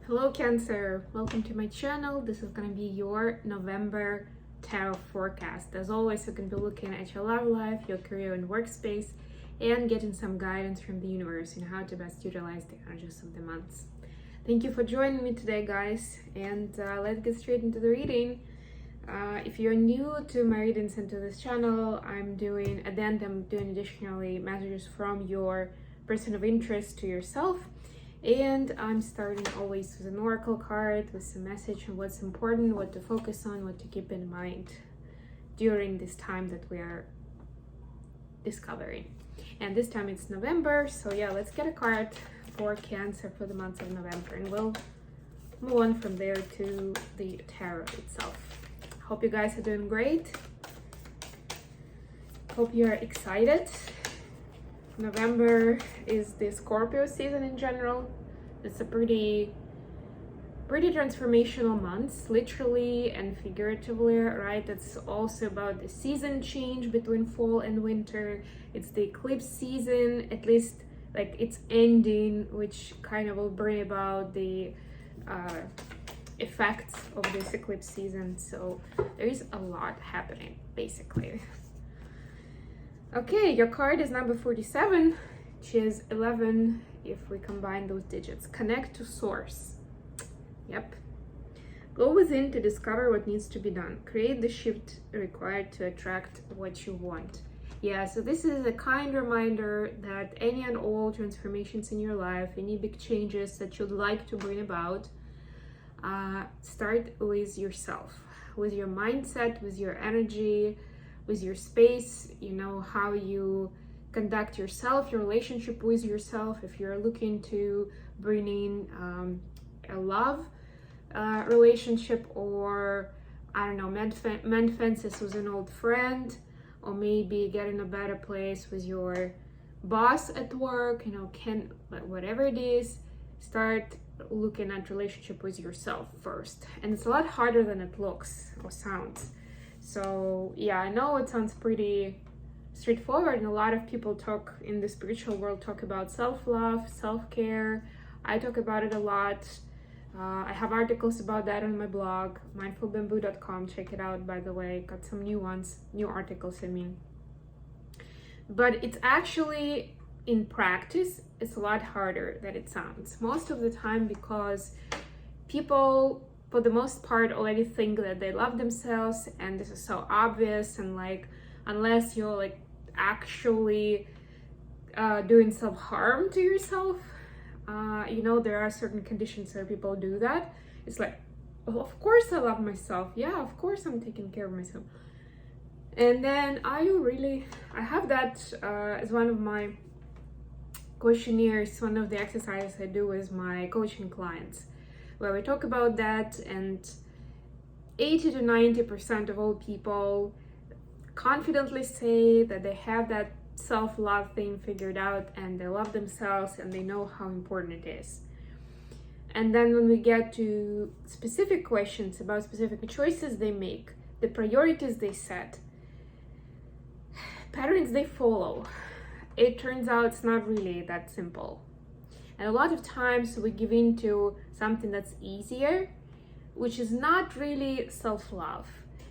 Hello Cancer, welcome to my channel. This is going to be your November tarot forecast. As always, you can be looking at your love life, your career and workspace, and getting some guidance from the universe in how to best utilize the energies of the months. Thank you for joining me today, guys, and let's get straight into the reading. If you're new to my readings and to this channel, I'm doing additionally messages from your person of interest to yourself. And I'm starting always with an oracle card with some message on what's important, what to focus on, what to keep in mind during this time that we are discovering. And this time it's November, so yeah, let's get a card for Cancer for the month of November, and we'll move on from there to the tarot itself. Hope you guys are doing great. Hope you're excited. November is the Scorpio season in general. It's a pretty transformational month, literally and figuratively, right? It's also about the season change between fall and winter. It's the eclipse season, at least like it's ending, which kind of will bring about the effects of this eclipse season. So there is a lot happening, basically. Okay, your card is number 47, which is 11 if we combine those digits. Connect to source. Yep. Go within to discover what needs to be done. Create the shift required to attract what you want. Yeah, so this is a kind reminder that any and all transformations in your life, any big changes that you'd like to bring about, start with yourself, with your mindset, with your energy, with your space, you know, how you conduct yourself, your relationship with yourself. If you're looking to bring in a love relationship, or I don't know, mend fences with an old friend, or maybe get in a better place with your boss at work, you know, whatever it is, start looking at relationship with yourself first. And it's a lot harder than it looks or sounds. So yeah, I know it sounds pretty straightforward, and a lot of people talk in the spiritual world talk about self-love, self-care. I talk about it a lot. I have articles about that on my blog, mindfulbamboo.com. Check it out, by the way. Got some new articles, I mean. But it's actually, in practice, it's a lot harder than it sounds. Most of the time, because people, for the most part, already think that they love themselves, and this is so obvious, and like unless you're like actually doing self-harm to yourself, you know, there are certain conditions where people do that. It's like, well, of course I love myself, yeah, of course I'm taking care of myself. And then are you really? I have that as one of my questionnaires, one of the exercises I do with my coaching clients, where we talk about that, and 80 to 90% of all people confidently say that they have that self-love thing figured out, and they love themselves, and they know how important it is. And then when we get to specific questions about specific choices they make, the priorities they set, patterns they follow, it turns out it's not really that simple. And a lot of times we give in to something that's easier, which is not really self-love.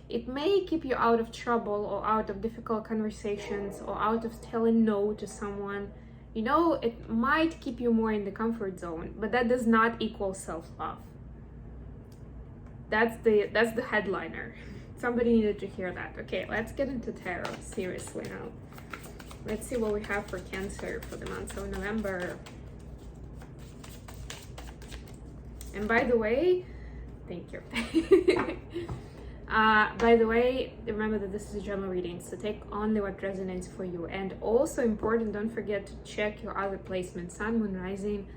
It may keep you out of trouble, or out of difficult conversations, or out of telling no to someone. You know, it might keep you more in the comfort zone, but that does not equal self-love. That's the headliner. Somebody needed to hear that. Okay, let's get into tarot seriously now. Let's see what we have for Cancer for the month of November. And by the way, thank you. By the way, remember that this is a general reading, so take only what resonates for you. And also important, don't forget to check your other placements: Sun, Moon, Rising,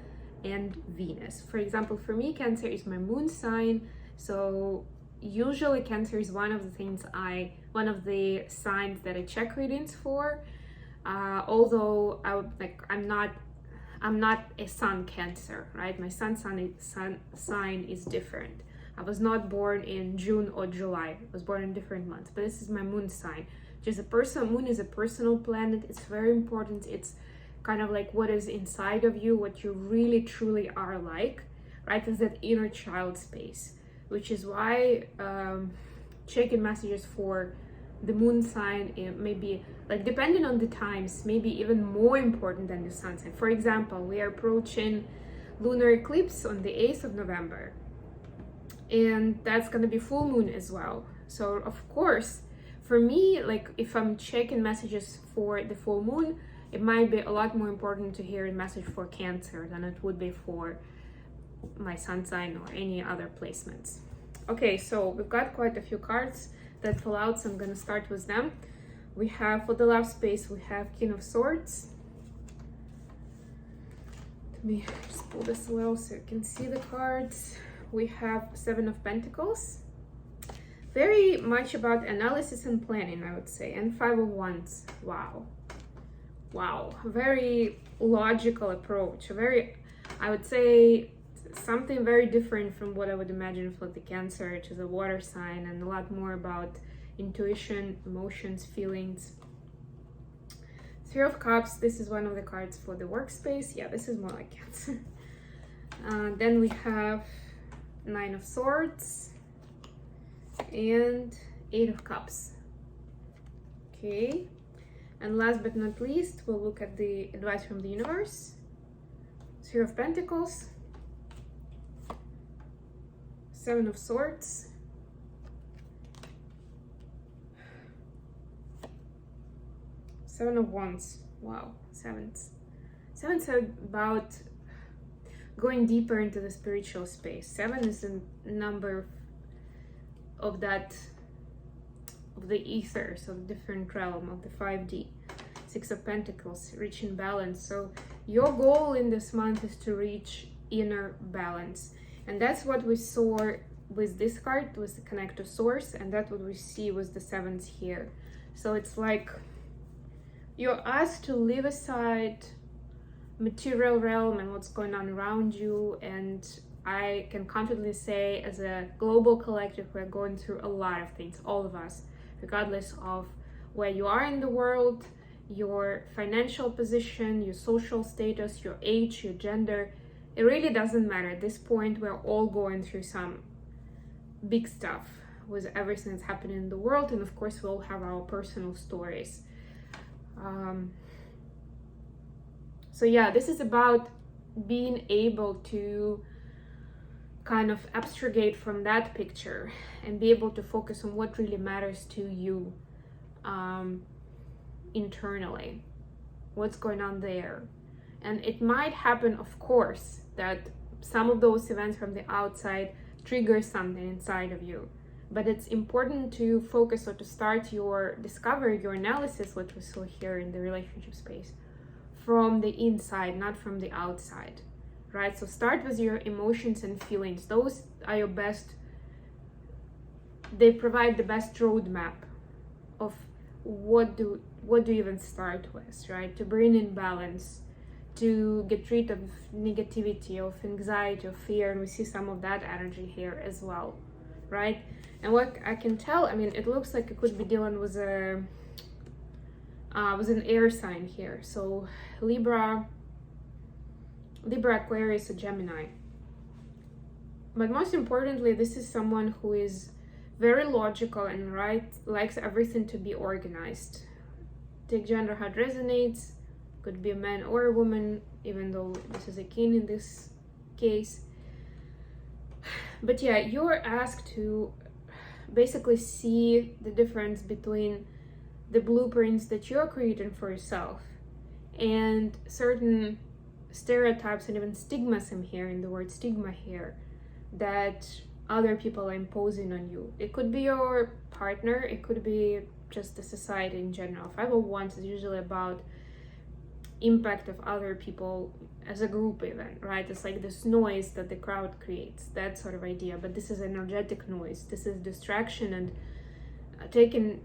and Venus. For example, for me, Cancer is my moon sign, so usually Cancer is one of the signs that I check readings for. Although I'm not a Sun Cancer, right? My sun sign is different. I was not born in June or July. I was born in different months. But this is my moon sign. Just moon is a personal planet. It's very important. It's kind of like what is inside of you, what you really truly are like. right? Is that inner child space, which is why check-in messages for the moon sign, it may be, like, depending on the times, maybe even more important than the sun sign. For example, we are approaching lunar eclipse on the 8th of November, and that's going to be full moon as well. So of course, for me, like, if I'm checking messages for the full moon, it might be a lot more important to hear a message for Cancer than it would be for my sun sign or any other placements. Okay, so we've got quite a few cards that fall out, so I'm going to start with them. We have, for the love space, we have King of Swords. Let me just pull this a little so you can see the cards. We have Seven of Pentacles. Very much about analysis and planning, I would say. And Five of Wands. Wow. Wow. Very logical approach. Very, I would say, something very different from what I would imagine for the Cancer, which is a water sign, and a lot more about intuition, emotions, feelings. Three of Cups, this is one of the cards for the workspace. Yeah, this is more like Cancer. Then we have Nine of Swords and Eight of Cups. Okay, and last but not least, we'll look at the advice from the universe. Three of Pentacles, Seven of Swords, Seven of Wands. Wow, sevens. Sevens are about going deeper into the spiritual space. Seven is a number of that, of the ether, so the different realm of the 5D. Six of Pentacles, reaching balance. So your goal in this month is to reach inner balance. And that's what we saw with this card, was the connect to source, and that's what we see with the sevens here. So it's like you're asked to leave aside material realm and what's going on around you, and I can confidently say, as a global collective, we're going through a lot of things, all of us, regardless of where you are in the world, your financial position, your social status, your age, your gender. It really doesn't matter. At this point, we're all going through some big stuff with everything that's happening in the world, and of course we all have our personal stories. So yeah, this is about being able to kind of abstragate from that picture and be able to focus on what really matters to you internally, what's going on there. And it might happen, of course, that some of those events from the outside trigger something inside of you. But it's important to focus, or to start your discovery, your analysis, what we saw here in the relationship space, from the inside, not from the outside, right? So start with your emotions and feelings. Those are your best, they provide the best roadmap of what do you even start with, right? To bring in balance, to get rid of negativity, of anxiety, of fear, and we see some of that energy here as well, right? And what I can tell, I mean, it looks like it could be dealing with an air sign here. So Libra, Aquarius, or Gemini. But most importantly, this is someone who is very logical and likes everything to be organized. Take gender how it resonates. Could be a man or a woman, even though this is a king in this case. But yeah, you're asked to basically see the difference between the blueprints that you're creating for yourself and certain stereotypes and even stigmas. I'm hearing the word stigma here, that other people are imposing on you. It could be your partner, it could be just the society in general. 501 is usually about impact of other people as a group even, right? It's like this noise that the crowd creates, that sort of idea. But this is energetic noise. This is distraction and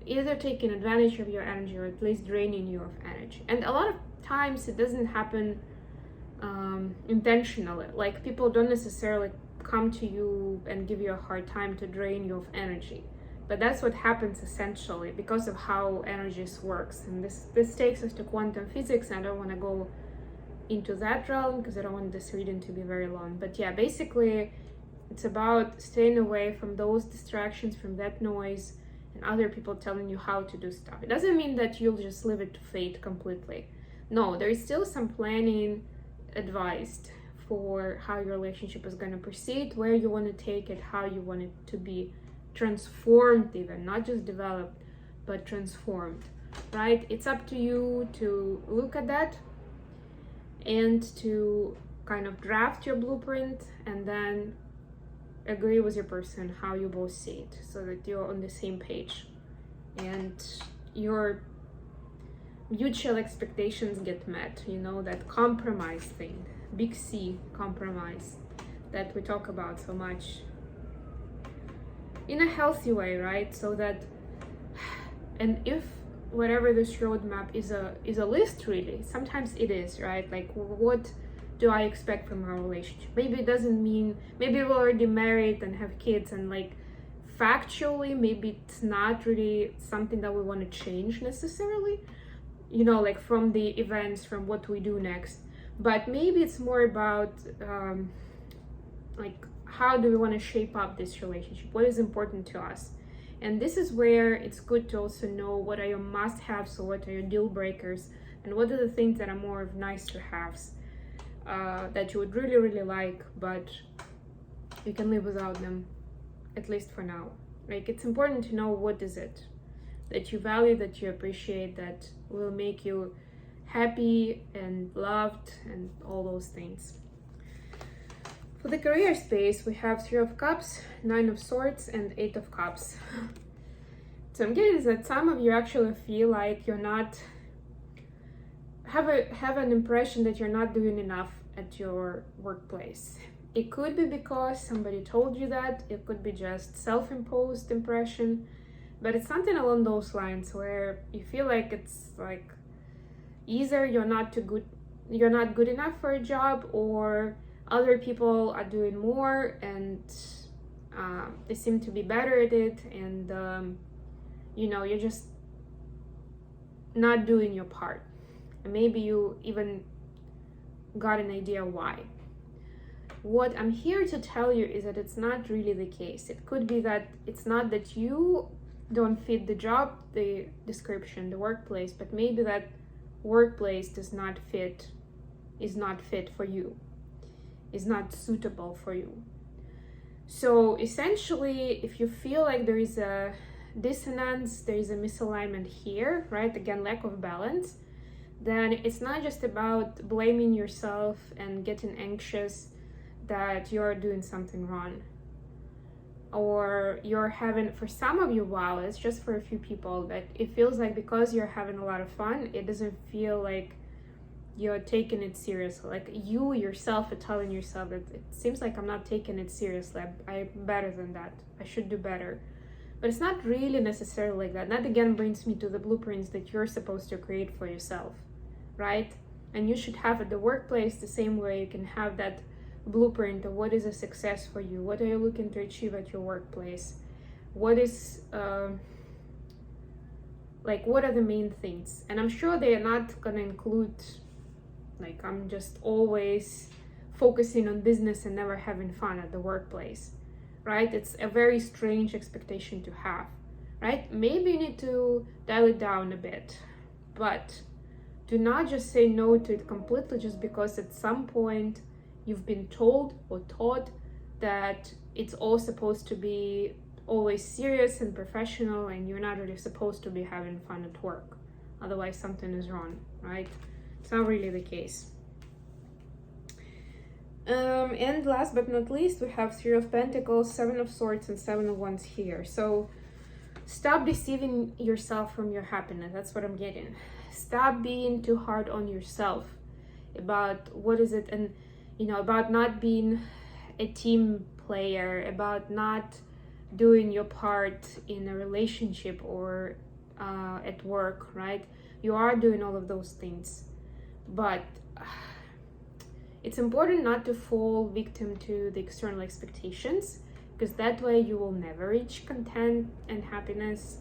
either taking advantage of your energy or at least draining you of energy. And a lot of times it doesn't happen intentionally. Like, people don't necessarily come to you and give you a hard time to drain you of energy. But that's what happens essentially because of how energies works. And this takes us to quantum physics. I don't want to go into that realm because I don't want this reading to be very long. But yeah, basically it's about staying away from those distractions, from that noise and other people telling you how to do stuff. It doesn't mean that you'll just leave it to fate completely. No, there is still some planning advised for how your relationship is going to proceed, where you want to take it, how you want it to be transformed, even not just developed, but transformed, right? It's up to you to look at that and to kind of draft your blueprint and then agree with your person how you both see it, so that you're on the same page and your mutual expectations get met. You know, that compromise thing, big C, compromise, that we talk about so much in a healthy way, right? So that, and if whatever this roadmap is a list, really, sometimes it is, right? Like, what do I expect from our relationship? Maybe it doesn't mean, maybe we're already married and have kids, and like factually maybe it's not really something that we want to change necessarily, you know, like from the events, from what we do next. But maybe it's more about like, how do we want to shape up this relationship? What is important to us? And this is where it's good to also know what are your must-haves, or what are your deal breakers, and what are the things that are more of nice to haves that you would really, really like, but you can live without them, at least for now. Like, it's important to know what is it that you value, that you appreciate, that will make you happy and loved, and all those things. For the career space, we have 3 of Cups, 9 of Swords, and 8 of Cups. So I'm getting that some of you actually feel like you're not, have an impression that you're not doing enough at your workplace. It could be because somebody told you that, it could be just self-imposed impression, but it's something along those lines where you feel like it's like either you're not good enough for a job, or other people are doing more and they seem to be better at it, and you know, you're just not doing your part. And maybe you even got an idea why. What I'm here to tell you is that it's not really the case. It could be that it's not that you don't fit the job, the description, the workplace, but maybe that workplace is not fit for you, is not suitable for you. So essentially, if you feel like there is a dissonance, there is a misalignment here, right? Again, lack of balance, then it's not just about blaming yourself and getting anxious that you're doing something wrong, or you're having, for some of you, wow, it's just for a few people, that it feels like because you're having a lot of fun, it doesn't feel like you're taking it seriously. Like, you yourself are telling yourself that it seems like I'm not taking it seriously, I'm better than that, I should do better. But it's not really necessarily like that. That again brings me to the blueprints that you're supposed to create for yourself, right? And you should have at the workplace the same way you can have that blueprint of what is a success for you, what are you looking to achieve at your workplace, what is like, what are the main things. And I'm sure they are not going to include, like, I'm just always focusing on business and never having fun at the workplace, right? It's a very strange expectation to have, right? Maybe you need to dial it down a bit, but do not just say no to it completely just because at some point you've been told or taught that it's all supposed to be always serious and professional, and you're not really supposed to be having fun at work. Otherwise, something is wrong, right? It's not really the case. And last but not least, we have 3 of Pentacles, 7 of Swords, and 7 of Wands here. So stop deceiving yourself from your happiness. That's what I'm getting. Stop being too hard on yourself about what is it, and you know, about not being a team player, about not doing your part in a relationship or at work, right? You are doing all of those things, but it's important not to fall victim to the external expectations, because that way you will never reach content and happiness.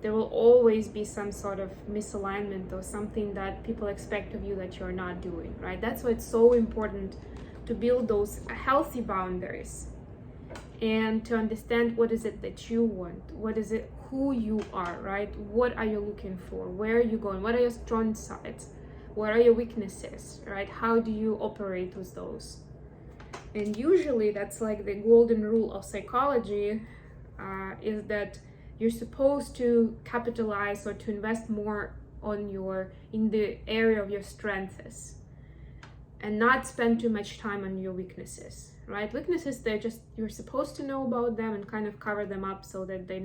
There will always be some sort of misalignment or something that people expect of you that you're not doing, right? That's why it's so important to build those healthy boundaries and to understand what is it that you want, what is it, who you are, right? What are you looking for? Where are you going? What are your strong sides? What are your weaknesses, right? How do you operate with those? And usually that's like the golden rule of psychology, is that you're supposed to capitalize or to invest more in the area of your strengths and not spend too much time on your weaknesses, right? Weaknesses, you're supposed to know about them and kind of cover them up so that they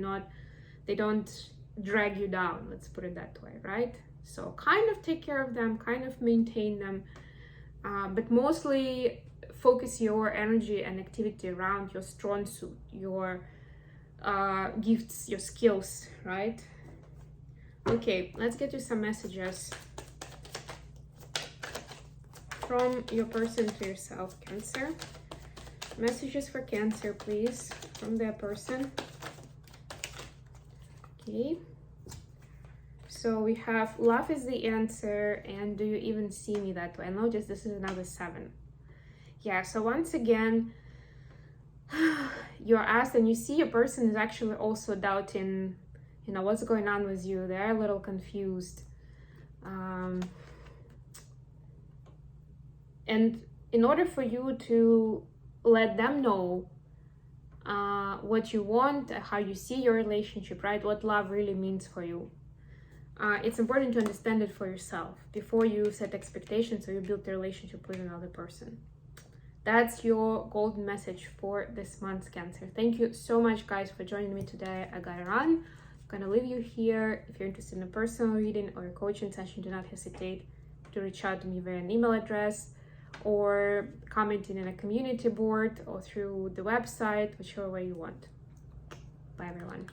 don't drag you down, let's put it that way, right? So kind of take care of them, kind of maintain them, but mostly focus your energy and activity around your strong suit, your gifts, your skills, right? Okay, let's get you some messages from your person to yourself, Cancer. Messages for Cancer, please, from their person. Okay. So we have love is the answer, and do you even see me that way? I notice this is another 7. Yeah, so once again, you're asked and you see your person is actually also doubting, what's going on with you. They're a little confused. And in order for you to let them know what you want, how you see your relationship, right? What love really means for you. It's important to understand it for yourself before you set expectations or you build a relationship with another person. That's your golden message for this month's Cancer. Thank you so much, guys, for joining me today. I gotta run. I'm gonna leave you here. If you're interested in a personal reading or a coaching session, do not hesitate to reach out to me via an email address or commenting in a community board or through the website, whichever way you want. Bye, everyone.